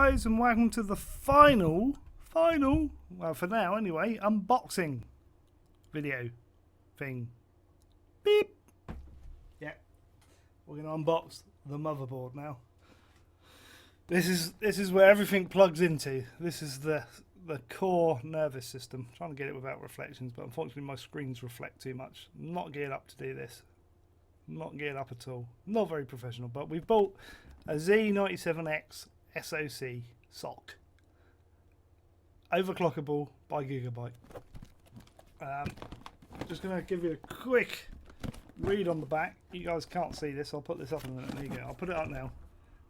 guys, and welcome to the final, well for now anyway, unboxing video thing. Beep. Yeah, we're going to unbox the motherboard now. This is where everything plugs into. This is the core nervous system. I'm trying to get it without reflections, but unfortunately my screens reflect too much. I'm not geared up to do this. I'm not geared up at all. Not very professional, but we've bought a Z97X-SOC overclockable by Gigabyte. Just going to give you a quick read on the back. You guys can't see this. I'll put this up in a minute. There you go. I'll put it up now.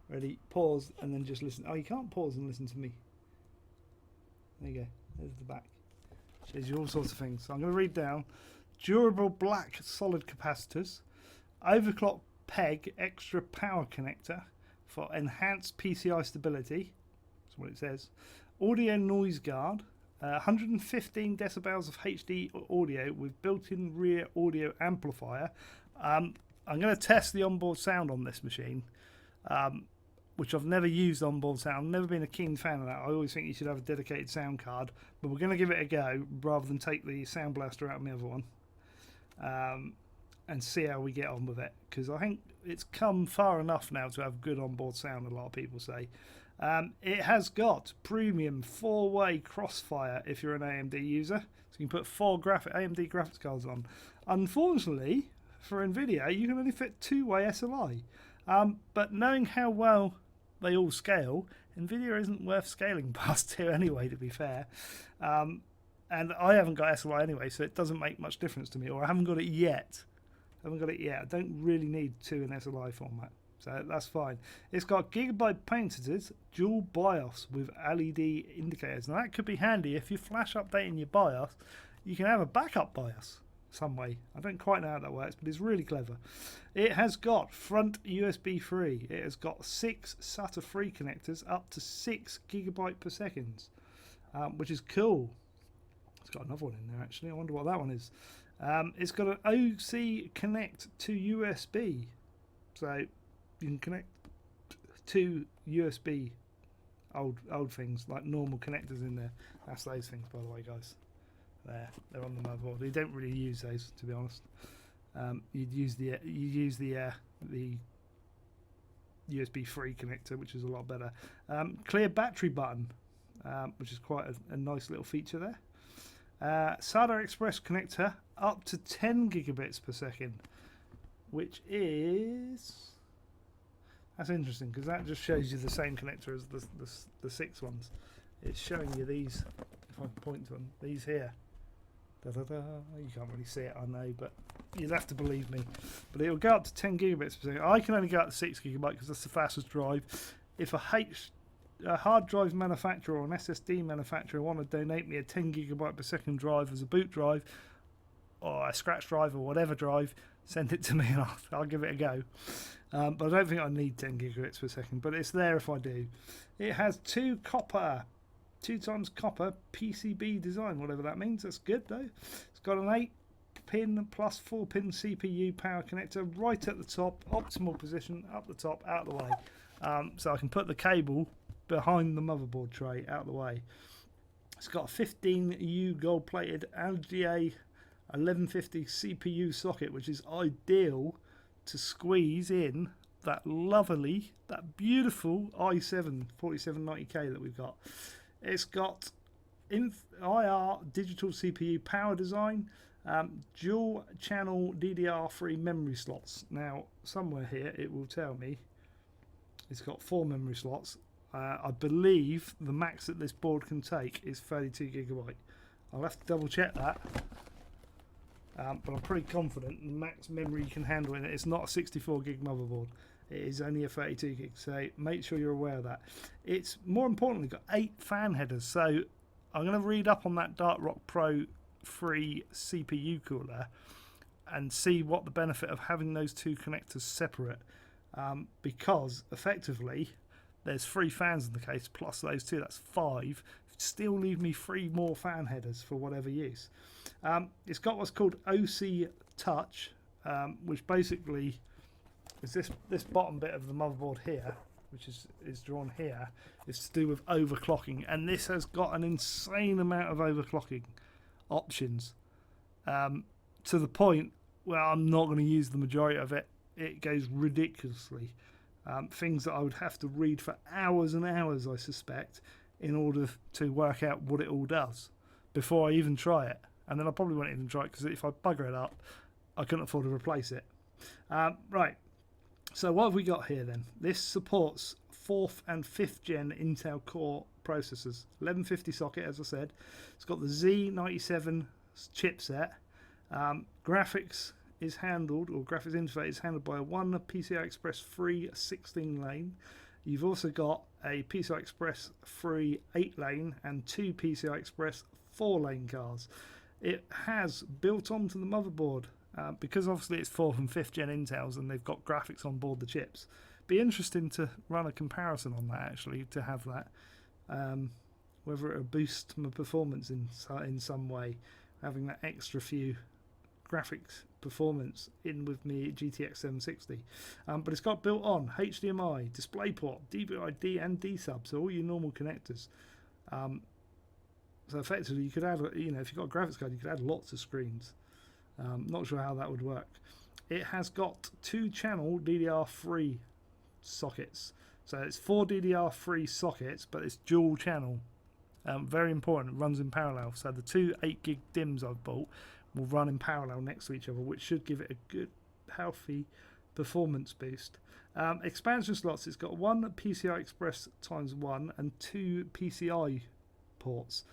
Ready? Pause and then just listen. Oh, you can't pause and listen to me. There you go. There's the back. Shows you all sorts of things. So I'm going to read down. Durable black solid capacitors. Overclock PEG extra power connector for enhanced PCI stability. That's what it says. Audio noise guard. 115 decibels of HD audio with built-in rear audio amplifier. I'm going to test the onboard sound on this machine, which I've never used onboard sound. I've never been a keen fan of that. I always think you should have a dedicated sound card, but we're going to give it a go rather than take the sound blaster out of my other one. And see how we get on with it, because I think it's come far enough now to have good onboard sound, a lot of people say. It has got premium 4-way crossfire if you're an AMD user, so you can put 4 AMD graphics cards on. Unfortunately for Nvidia, you can only fit 2-way SLI, but knowing how well they all scale, Nvidia isn't worth scaling past 2 anyway, to be fair. And I haven't got SLI anyway, so it doesn't make much difference to me, or I haven't got it yet. I don't really need 2 in SLI format, so that's fine. It's got Gigabyte painters, dual BIOS with LED indicators. Now that could be handy if you flash updating your BIOS. You can have a backup BIOS some way. I don't quite know how that works, but it's really clever. It has got front USB 3. It has got 6 SATA 3 connectors up to 6 GB per second, which is cool. It's got another one in there actually. I wonder what that one is. It's got an OC connect to USB, so you can connect to USB old things like normal connectors in there. That's those things, by the way, guys. They're on the motherboard. You don't really use those, to be honest. You'd use the USB 3 connector, which is a lot better. Clear battery button, which is quite a nice little feature there. SATA Express connector up to 10 gigabits per second, which is, that's interesting because that just shows you the same connector as the 6 ones. It's showing you these, if I can point to them, these here. Da, da, da. You can't really see it, I know, but you'd have to believe me. But it'll go up to 10 gigabits per second. I can only go up to 6 gigabyte because that's the fastest drive. If a hard drive manufacturer or an SSD manufacturer want to donate me a 10 gigabyte per second drive as a boot drive or a scratch drive or whatever drive, send it to me and I'll give it a go. But I don't think I need 10 gigabits per second, but it's there if I do. It has 2 times copper PCB design, whatever that means. That's good though. It's got an 8-pin plus 4-pin CPU power connector right at the top, optimal position, up the top, out of the way. So I can put the cable behind the motherboard tray out of the way. It's got a 15U gold plated LGA 1150 CPU socket, which is ideal to squeeze in that beautiful i7 4790K that we've got. It's got IR digital CPU power design, dual channel DDR3 memory slots. Now somewhere here it will tell me it's got 4 memory slots. I believe the max that this board can take is 32 gigabyte. I'll have to double check that, but I'm pretty confident the max memory you can handle in it. It's not a 64 gig motherboard. It is only a 32 gig, so make sure you're aware of that. It's more importantly got 8 fan headers, so I'm going to read up on that Dartrock Pro 3 CPU cooler and see what the benefit of having those 2 connectors separate, because effectively there's 3 fans in the case plus those 2, that's 5. Still leave me 3 more fan headers for whatever use. It's got what's called OC Touch, which basically is this bottom bit of the motherboard here, which is drawn here, is to do with overclocking, and this has got an insane amount of overclocking options, to the point where I'm not going to use the majority of it. It goes ridiculously. Things that I would have to read for hours and hours, I suspect, in order to work out what it all does before I even try it. And then I probably won't even try it, because if I bugger it up, I couldn't afford to replace it. Right. So what have we got here then? This supports 4th and 5th gen Intel Core processors. 1150 socket, as I said. It's got the Z97 chipset. Graphics is handled, or graphics interface is handled by one PCI Express 3 16 lane. You've also got a PCI Express 3 8 lane and 2 PCI Express 4 lane cards. It has built onto the motherboard, because obviously it's 4th and 5th gen Intels and they've got graphics on board the chips. Be interesting to run a comparison on that, actually, to have that. Whether it'll boost my performance in some way, having that extra few graphics performance in with me GTX 760. But it's got built on HDMI, DisplayPort, DVI-D and D-sub, so all your normal connectors. So effectively you could add, if you've got a graphics card, you could add lots of screens. Not sure how that would work. It has got 2-channel DDR3 sockets. So it's 4 DDR3 sockets, but it's dual channel. Very important, it runs in parallel. So the 2 8GB DIMMs I've bought will run in parallel next to each other, which should give it a good, healthy performance boost. Expansion slots, it's got 1 PCI Express ×1 and 2 PCI ports.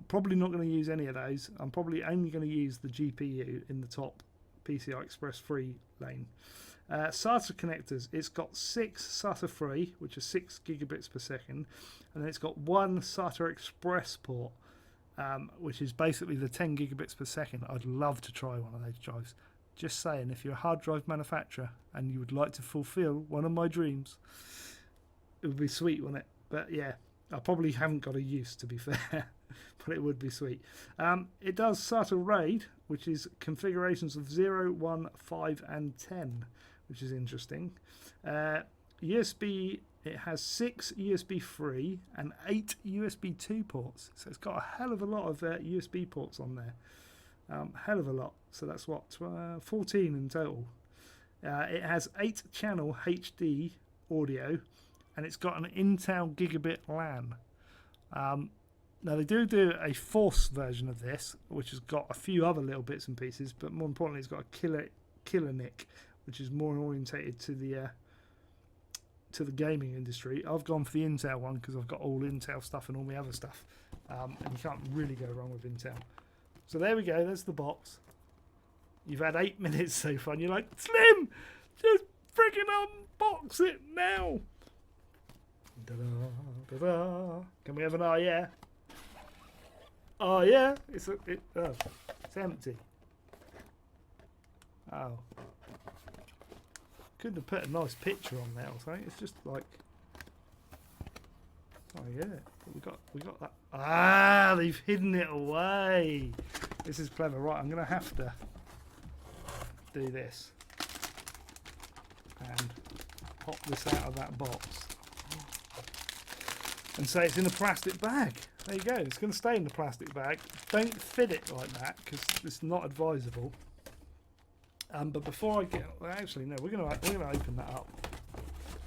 Probably not going to use any of those. I'm probably only going to use the GPU in the top PCI Express 3 lane. SATA connectors, it's got 6 SATA 3, which are 6 gigabits per second, and then it's got 1 SATA Express port, which is basically the 10 gigabits per second. I'd love to try one of those drives. Just saying, if you're a hard drive manufacturer and you would like to fulfill one of my dreams, it would be sweet, wouldn't it? But yeah, I probably haven't got a use, to be fair, but it would be sweet. It does SATA RAID, which is configurations of 0, 1, 5 and 10, which is interesting. USB, it has 6 USB 3 and 8 USB 2 ports, so it's got a hell of a lot of USB ports on there. Hell of a lot. So that's what, 14 in total. It has 8-channel HD audio, and it's got an Intel Gigabit LAN. Now they do a Force version of this, which has got a few other little bits and pieces, but more importantly, it's got a killer NIC, which is more orientated to the gaming industry. I've gone for the Intel one because I've got all Intel stuff and all my other stuff, and you can't really go wrong with Intel. So there we go. There's the box. You've had 8 minutes so far, and you're like, Slim, just freaking unbox it now. Da-da, da-da. Can we have an oh yeah? Oh yeah, it's empty. Oh, couldn't have put a nice picture on there or something. It's just like, oh yeah, we got that. Ah, they've hidden it away. This is clever. Right, I'm gonna have to do this and pop this out of that box and say it's in a plastic bag. There you go. It's going to stay in the plastic bag. Don't fit it like that because it's not advisable. But before I get, well, actually no, we're going to open that up.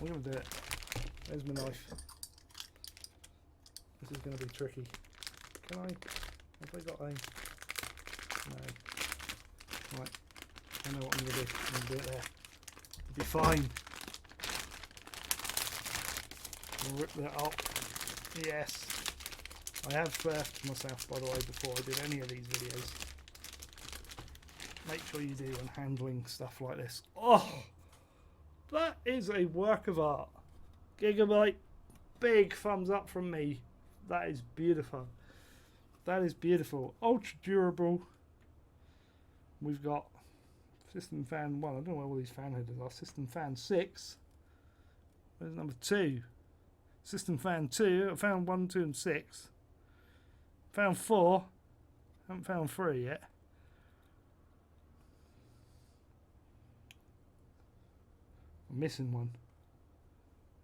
We're going to do it. There's my knife. This is going to be tricky. Can I? Have I got a? No. Right. I know what I'm going to do. I'm going to do it there. It'll be fine. We'll rip that up. Yes. I have swear to myself, by the way, before I did any of these videos. Make sure you do when handling stuff like this. Oh! That is a work of art. Gigabyte, big thumbs up from me. That is beautiful. That is beautiful. Ultra durable. We've got System Fan 1. I don't know where all these fan headers are. System Fan 6. Where's number 2? System Fan 2. I found 1, 2 and 6. Found 4. Haven't found 3 yet. I'm missing one.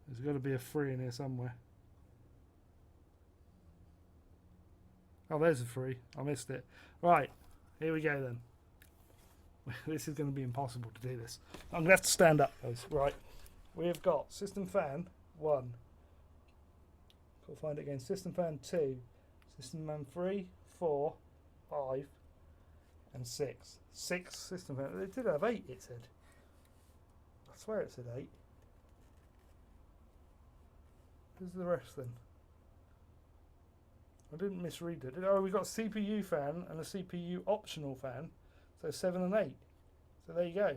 There's got to be a 3 in here somewhere. Oh, there's a 3. I missed it. Right, here we go then. This is going to be impossible to do this. I'm going to have to stand up, guys. Right, we have got system fan 1. Can't find it again. System fan 2. System fan 3, 4, 5, and 6. 6 system fan. It did have 8, it said. I swear it said 8. Where's the rest then? I didn't misread it. Oh, we got a CPU fan and a CPU optional fan. So 7 and 8. So there you go.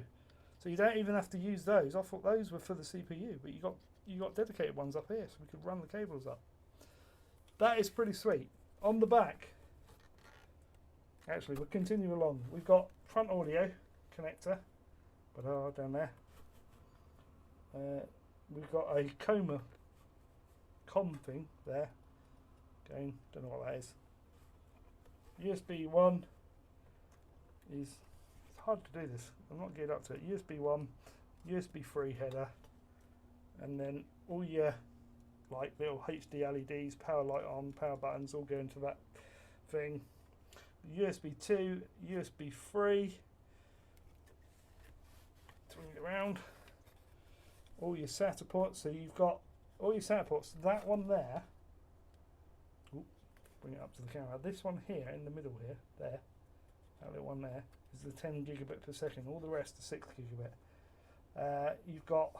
So you don't even have to use those. I thought those were for the CPU, but you got dedicated ones up here, so we could run the cables up. That is pretty sweet. On the back, actually, we'll continue along. We've got front audio connector, down there. We've got a com thing there. Going, don't know what that is. USB 1 is, it's hard to do this. I'm not geared up to it. USB 1, USB 3 header, and then all your like little HD LEDs, power light on, power buttons all go into that thing. USB 2, USB 3. Turn it around. All your SATA ports. So you've got all your SATA ports. That one there. Ooh, bring it up to the camera. This one here in the middle here, there. That little one there is the 10 gigabit per second. All the rest are 6 gigabit. You've got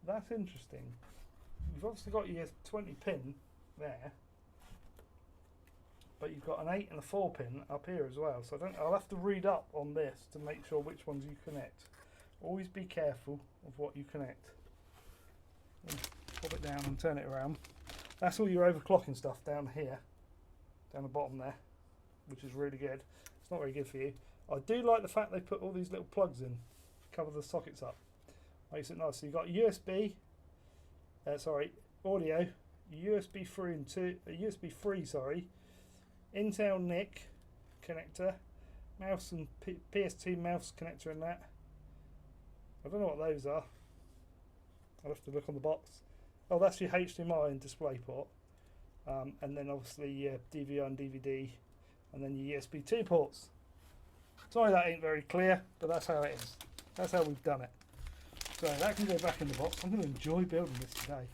that's interesting. You've obviously got your 20 pin there, but you've got an 8 and a 4 pin up here as well. So I'll have to read up on this to make sure which ones you connect. Always be careful of what you connect. Pop it down and turn it around. That's all your overclocking stuff down here, down the bottom there, which is really good. It's not very good for you. I do like the fact they put all these little plugs in to cover the sockets up. Makes it nice. So you've got USB, audio, USB 3 and 2, USB 3, Intel NIC connector, mouse and PS2 mouse connector in that. I don't know what those are. I'll have to look on the box. Oh, that's your HDMI and display port, and then obviously DVR and DVD, and then your USB 2 ports. Sorry that ain't very clear, but that's how it is. That's how we've done it. So that can go back in the box. I'm going to enjoy building this today.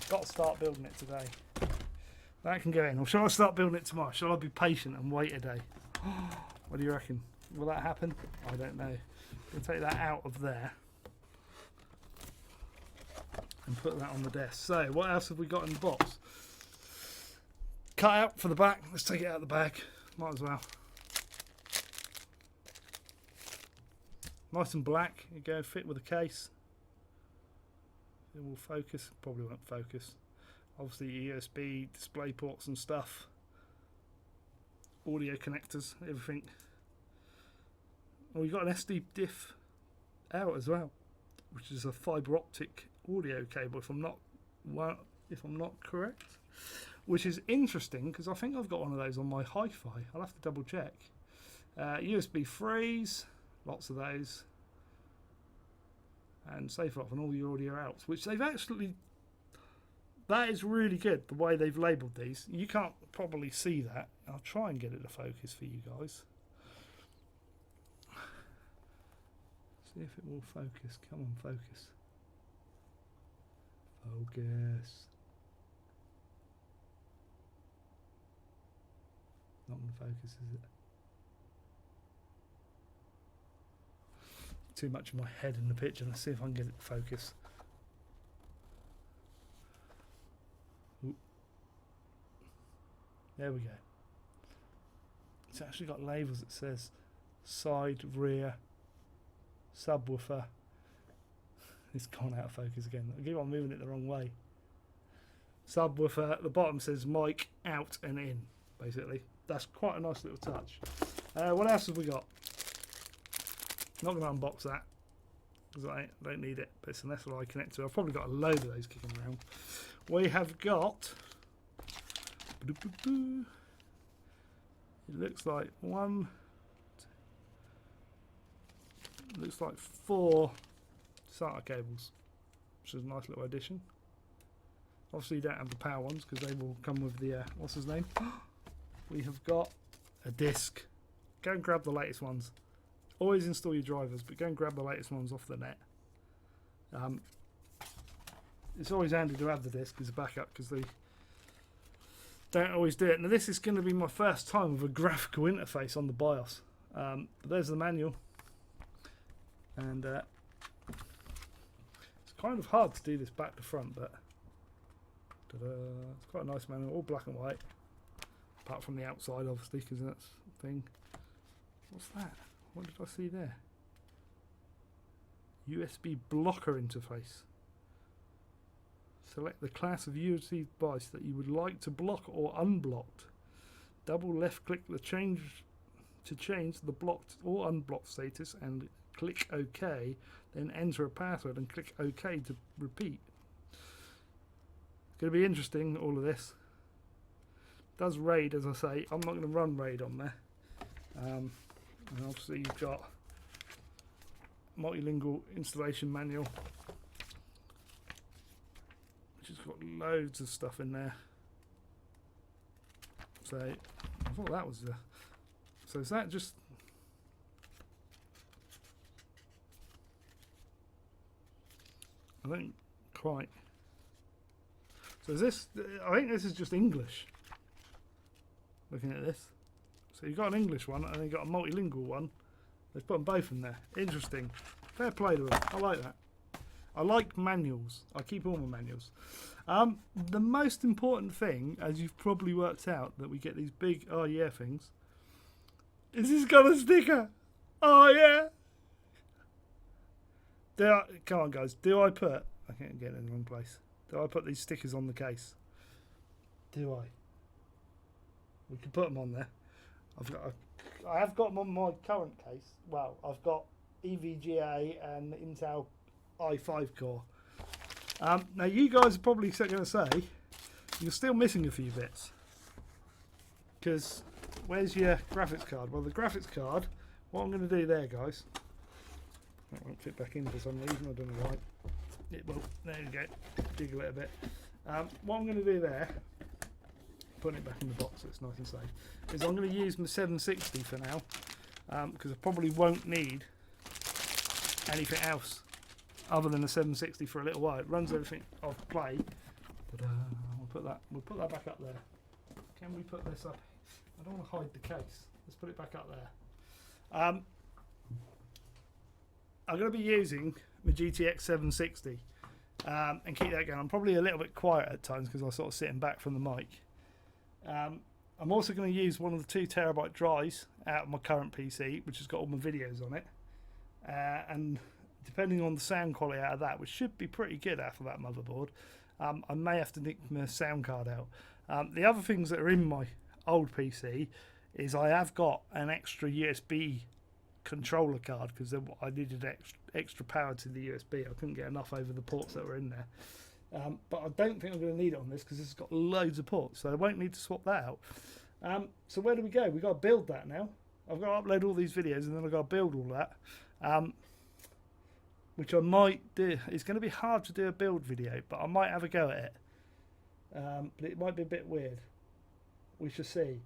Got to start building it today. That can go in. Or shall I start building it tomorrow? Shall I be patient and wait a day? What do you reckon? Will that happen? I don't know. We'll take that out of there and put that on the desk. So what else have we got in the box? Cut out for the back. Let's take it out of the bag. Might as well. Nice and black. You go fit with the case. It will focus. Probably won't focus. Obviously USB display ports and stuff. Audio connectors, everything. Oh, you got an SD diff out as well, which is a fibre optic audio cable. If I'm not correct, which is interesting because I think I've got one of those on my hi-fi. I'll have to double check. USB 3s. Lots of those, and safe off and all your audio outs, which they've actually, that is really good the way they've labelled these. You can't probably see that. I'll try and get it to focus for you guys. See if it will focus. Come on, focus. Focus. Not going to focus, is it? Too much of my head in the picture. Let's see if I can get it to focus. Ooh. There we go. It's actually got labels that says side, rear, subwoofer. It's gone out of focus again. I keep on moving it the wrong way. Subwoofer. At the bottom says mic out and in, basically. That's quite a nice little touch. What else have we got? Not going to unbox that because I don't need it, but it's an SLI connector. I've probably got a load of those kicking around. We have got, it looks like 1, looks like 4 SATA cables, which is a nice little addition. Obviously you don't have the power ones because they will come with the what's his name. We have got a disc. Go and grab the latest ones. Always install your drivers, but go and grab the latest ones off the net. It's always handy to have the disc as a backup because they don't always do it. Now this is going to be my first time with a graphical interface on the BIOS. But there's the manual, and it's kind of hard to do this back to front, but it's quite a nice manual, all black and white, apart from the outside obviously because that's the thing. What's that? What did I see there? USB blocker interface. Select the class of USB device that you would like to block or unblocked. Double left click to change the blocked or unblocked status and click OK, then enter a password and click OK to repeat. It's going to be interesting, all of this. It does RAID, as I say. I'm not going to run RAID on there. And obviously you've got multilingual installation manual, which has got loads of stuff in there. So I thought that was the... So is that just... I don't quite... So is this... I think this is just English. Looking at this. So you've got an English one and then you've got a multilingual one. They've put them both in there. Interesting. Fair play to them. I like that. I like manuals. I keep all my manuals. The most important thing, as you've probably worked out, that we get these big oh yeah things, is this got a sticker. Oh yeah. Come on guys, do I put... I can't get it in the wrong place. Do I put these stickers on the case? Do I? We can put them on there. I have got them on my current case. Well, I've got EVGA and Intel i5 core. Now you guys are probably going to say you're still missing a few bits, because where's your graphics card? Well, the graphics card, what I'm going to do there, guys, that won't fit back in for some reason, I don't know why. It will. There you go. Jiggle it a bit. What I'm going to do there, putting it back in the box so it's nice and safe, is I'm going to use my 760 for now, because I probably won't need anything else other than a 760 for a little while. It runs everything off play. We'll put that back up there. Can we put this up? I don't want to hide the case. Let's put it back up there. I'm going to be using my GTX 760 and keep that going. I'm probably a little bit quiet at times because I'm sort of sitting back from the mic. I'm also going to use one of the 2 terabyte drives out of my current PC, which has got all my videos on it. And depending on the sound quality out of that, which should be pretty good out of that motherboard, I may have to nick my sound card out. The other things that are in my old PC is I have got an extra USB controller card because I needed extra power to the USB. I couldn't get enough over the ports that were in there. But I don't think I'm going to need it on this because it's got loads of ports, so I won't need to swap that out. So where do we go? We've got to build that now. I've got to upload all these videos and then I've got to build all that, which I might do. It's going to be hard to do a build video, but I might have a go at it. But it might be a bit weird. We shall see.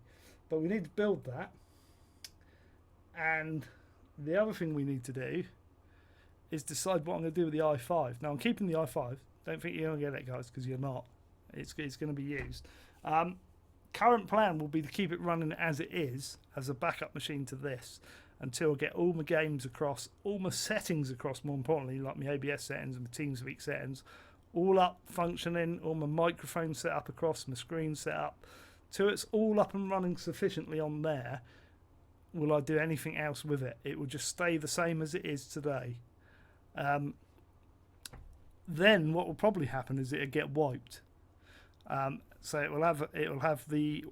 But we need to build that. And the other thing we need to do is decide what I'm going to do with the i5. Now I'm keeping the i5. Don't think you're going to get it, guys, because you're not. It's going to be used. Current plan will be to keep it running as it is, as a backup machine to this, until I get all my games across, all my settings across, more importantly, like my OBS settings and my TeamSpeak settings, all up, functioning, all my microphone set up across, my screen set up, till it's all up and running sufficiently on there. Will I do anything else with it? It will just stay the same as it is today. Then what will probably happen is it'll get wiped. So it will have the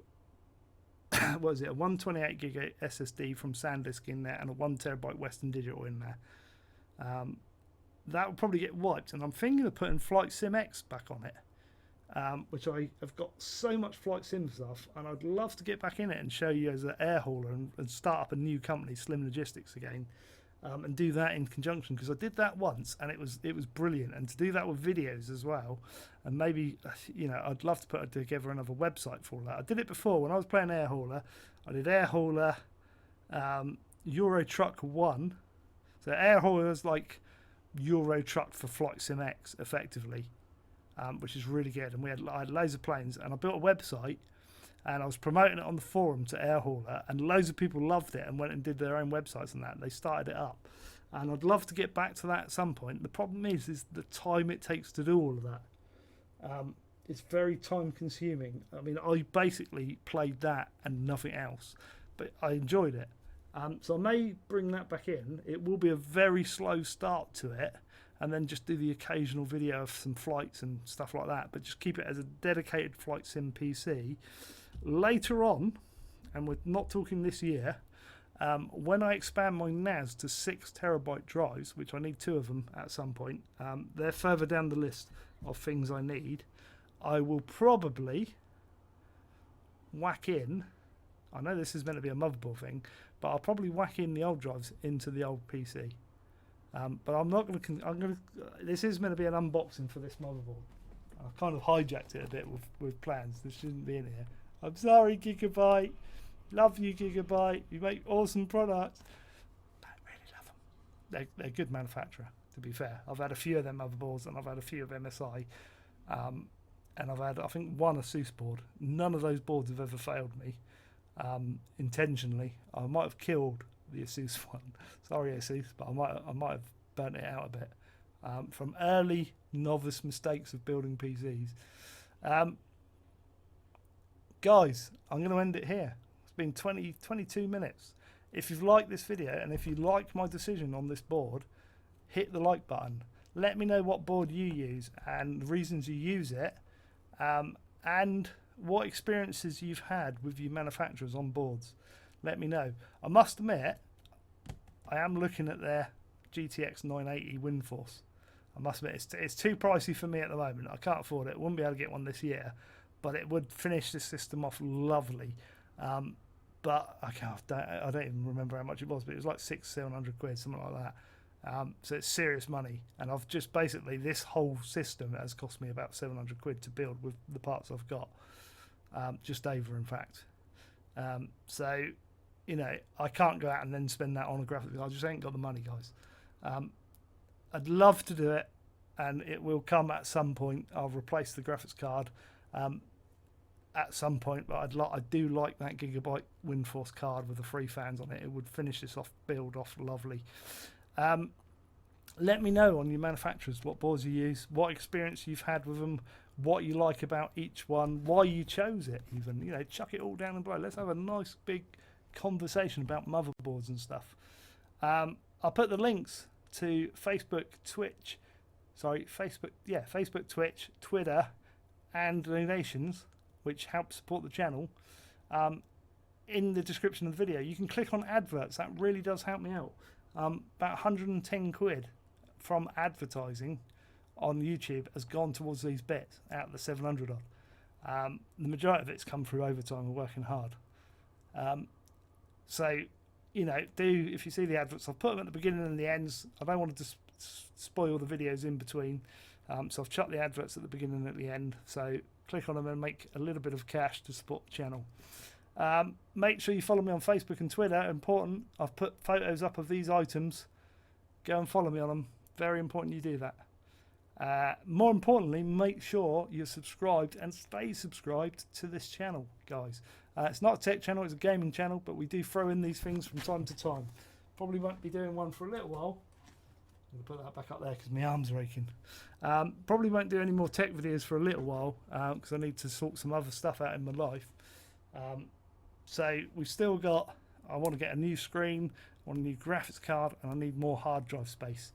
what is it? A 128 gig SSD from SanDisk in there and a 1 terabyte Western Digital in there. That will probably get wiped, and I'm thinking of putting Flight Sim X back on it, which I have got so much Flight Sim stuff, and I'd love to get back in it and show you as an air hauler and start up a new company, Slim Logistics, again. and do that in conjunction, because I did that once and it was brilliant. And to do that with videos as well, and maybe, you know, I'd love to put together another website for that. I did it before when I was playing Air Hauler. I did Air Hauler Euro Truck 1. So Air Hauler is like Euro Truck for Flight Sim X, effectively, which is really good. And I had loads of planes, and I built a website, and I was promoting it on the forum to Air Hauler, and loads of people loved it and went and did their own websites and that. They started it up, and I'd love to get back to that at some point. The problem is the time it takes to do all of that. It's very time consuming. I mean, I basically played that and nothing else, but I enjoyed it. So I may bring that back in. It will be a very slow start to it, and then just do the occasional video of some flights and stuff like that, but just keep it as a dedicated flight sim PC. Later on, and we're not talking this year, when I expand my NAS to 6 terabyte drives, which I need 2 of them at some point, they're further down the list of things I need. I will probably whack in, I know this is meant to be a motherboard thing, but I'll probably whack in the old drives into the old PC. But I'm not going to. This is meant to be an unboxing for this motherboard. I kind of hijacked it a bit with plans. This shouldn't be in here. I'm sorry, Gigabyte. Love you, Gigabyte. You make awesome products. Don't really love them. They're a good manufacturer, to be fair. I've had a few of their motherboards, and I've had a few of MSI. And I've had, I think, one Asus board. None of those boards have ever failed me intentionally. I might have killed the Asus one. Sorry, Asus, but I might have burnt it out a bit from early novice mistakes of building PCs. Guys, I'm going to end it here. It's been 22 minutes. If you've liked this video and if you like my decision on this board, hit the like button. Let me know what board you use and the reasons you use it, and what experiences you've had with your manufacturers on boards. Let me know. I must admit, I am looking at their GTX 980 Windforce. I must admit, it's too pricey for me at the moment. I can't afford it. Wouldn't be able to get one this year, but it would finish this system off lovely. But I don't even remember how much it was, but it was like 600-700 quid, something like that. So it's serious money, and I've just basically, this whole system has cost me about 700 quid to build with the parts I've got, just over, in fact. So, you know, I can't go out and then spend that on a graphics. I just ain't got the money, guys. I'd love to do it, and it will come at some point. I'll replace the graphics card at some point, but I do like that Gigabyte Windforce card with the 3 fans on it. It would finish this build off lovely. Let me know on your manufacturers what boards you use, what experience you've had with them, what you like about each one, why you chose it even. You know, chuck it all down and below. Let's have a nice big conversation about motherboards and stuff. I'll put the links to Facebook, Twitch, Twitter, and donations, which help support the channel, in the description of the video. You can click on adverts. That really does help me out. About 110 quid from advertising on YouTube has gone towards these bits out of the 700 odd. The majority of it's come through overtime and working hard. So, you know, if you see the adverts, I've put them at the beginning and the ends. I don't want to just spoil the videos in between. So I've chucked the adverts at the beginning and at the end. So click on them and make a little bit of cash to support the channel. Make sure you follow me on Facebook and Twitter. Important. I've put photos up of these items. Go and follow me on them. Very important you do that. More importantly, make sure you're subscribed and stay subscribed to this channel, guys. It's not a tech channel, it's a gaming channel, but we do throw in these things from time to time. Probably won't be doing one for a little while. I'm going to put that back up there because my arms are aching. Probably won't do any more tech videos for a little while because I need to sort some other stuff out in my life. So we've still got, I want to get a new screen, I want a new graphics card, and I need more hard drive space.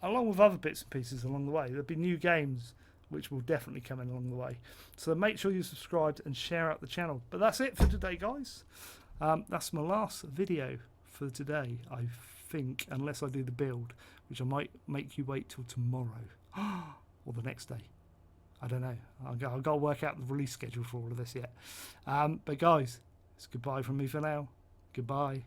Along with other bits and pieces along the way. There'll be new games which will definitely come in along the way. So make sure you're subscribed and share out the channel. But that's it for today, guys. That's my last video for today, I think, unless I do the build, which I might make you wait till tomorrow or the next day. I don't know. I've got to work out the release schedule for all of this yet. But guys, it's goodbye from me for now. Goodbye.